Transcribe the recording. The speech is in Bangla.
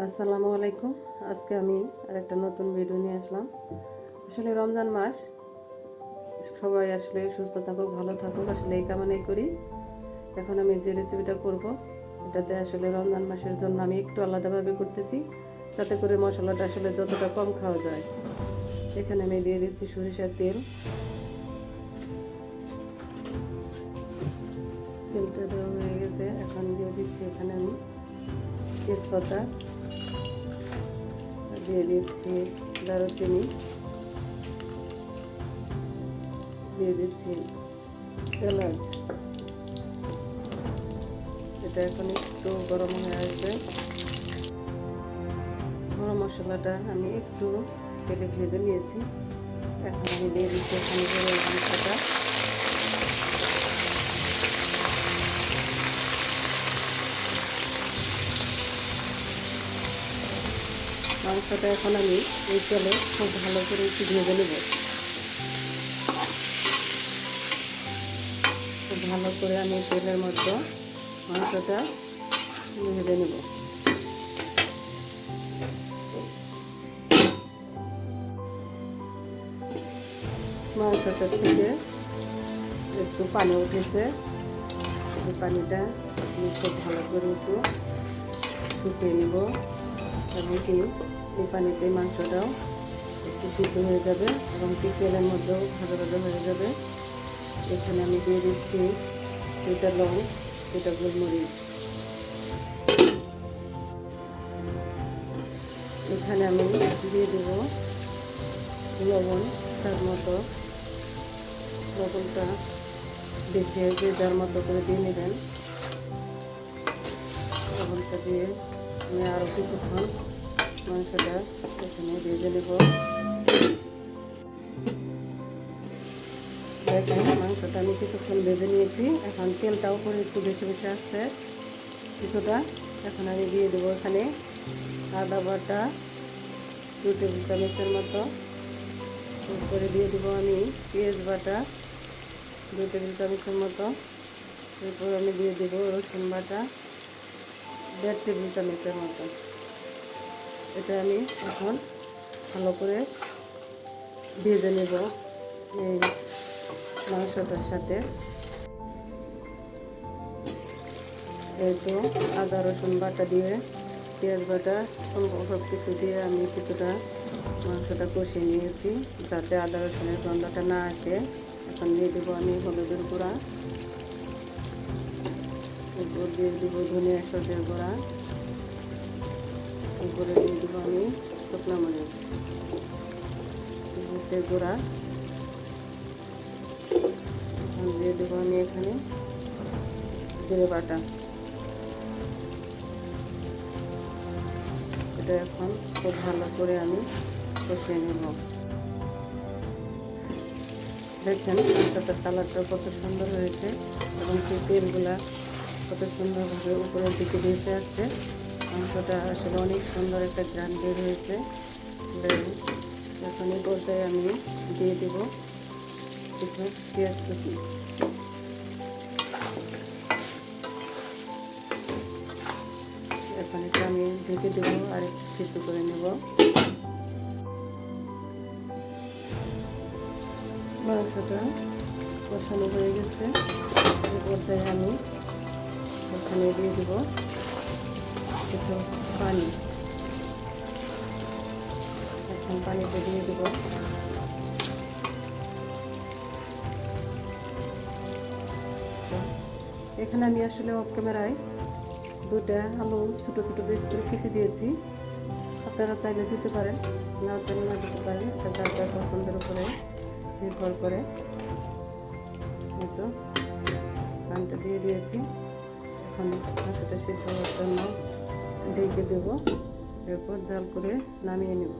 আসসালামু আলাইকুম। আজকে আমি আরেকটা নতুন ভিডিও নিয়ে আসলাম। আসলে রমজান মাস, সবাই আসলে সুস্থ থাকুক, ভালো থাকুক, আসলে এই কামনাই করি। এখন আমি যে রেসিপিটা করব, এটাতে আসলে রমজান মাসের জন্য আমি একটু আলাদাভাবে করতেছি, যাতে করে মশলাটা আসলে যতটা কম খাওয়া যায়। এখানে আমি দিয়ে দিচ্ছি সরিষার তেল। তেলটা দেওয়া হয়ে গেছে, এখন দিয়ে দিচ্ছি এখানে আমি তেজপাতা, দিয়ে দিচ্ছি দারুচিনি, দিয়ে দিচ্ছি এলাচ। এটা এখন একটু গরম হয়ে আসবে। গরম মশলাটা আমি একটু তেলে ভেজে নিয়েছি। এখন আমি দিয়ে দিচ্ছি এখানে গরুর মাংসটা। মাংসটা এখন আমি এই তেলে খুব ভালো করে একটু ভেজে নেব। খুব ভালো করে আমি তেলের মধ্যে মাংসটা ভেজে নেব। মাংসটা থেকে একটু পানি উঠেছে, এই পানিটা আমি খুব ভালো করে একটু শুকিয়ে নেব, এবং কি এই পানিতে মাংসটাও একটু সিদ্ধ হয়ে যাবে এবং কি তেলের মধ্যেও ভাজা ভাজা হয়ে যাবে। এখানে আমি দিয়ে দিচ্ছি দুটা লং, দুটা গোলমরিচ। এখানে আমি দিয়ে দেব লবণ, তার মতো। লবণটা দেখে যে যার মতো করে দিয়ে নেবেন। লবণটা দিয়ে আমি আরও কিছুক্ষণ মাংসটা এখানে ভেজে নেব। দেখেন মাংসটা আমি কিছুক্ষণ ভেজে নিয়েছি। এখন তেলটাও করে একটু বেশি বেশি আসছে কিছুটা। এখন আমি দিয়ে দেবো এখানে আদা বাটা 2 টেবিল চামচের মতো। এরপরে দিয়ে দেবো আমি পেঁয়াজ বাটা 2 টেবিল চামচের মতো। এরপর আমি দিয়ে দেবো রসুন বাটা 1.5 টেবিল চামচের মতো। এটা আমি এখন ভালো করে ভেজে নেব এই মাংসটার সাথে। এই তো আদা রসুন বাটা দিয়ে, পেঁয়াজ বাটা সব কিছু দিয়ে আমি কিছুটা মাংসটা কষিয়ে নিয়েছি, যাতে আদা রসুনের গন্ধটা না আসে। এখন দিয়ে দেবো আমি হলুদের গুঁড়া, এরপর দিয়ে দেবো ধনিয়া সরষের গুঁড়া, এরপরে দিয়ে দেবো আমি শুকনো মরিচ গুঁড়া। এখন দিয়ে দেবো আমি এখানে জিরে বাটা। এটা এখন খুব ভালো করে আমি কষিয়ে নেব। দেখেন মাংসটার কালারটা কত সুন্দর হয়েছে এবং সেই তেলগুলা কত সুন্দরভাবে উপরের দিকে ভেসে আসছে। মাংসটা আসলে অনেক সুন্দর একটা ঘ্রাণ বের হয়েছে। এখন এই পর্যায়ে আমি দিয়ে দেব কিছু পেঁয়াজ কুচি। এখন এটা আমি ঢেকে দেবো আর একটু সিদ্ধ করে নেব। মাংসটা কষানো হয়ে গেছে। এই পর্যায়ে আমি এখানে দিয়ে দেব কিছু পানি। এখন পানিতে দিয়ে দেব এখানে আমি আসলে অফ ক্যামেরায় 2টা আলু ছোটো ছোটো পিস করে কেটে দিয়েছি। আপনারা চাইলে দিতে পারেন, না চাইলে না দিতে পারেন, এটা যার যার পছন্দের উপরে নির্ভর করে। তো পানিটা দিয়ে দিয়েছি। এখন মাংসটা সিদ্ধ হওয়ার জন্য ঢেকে দেবো, এরপর জাল করে নামিয়ে নেব।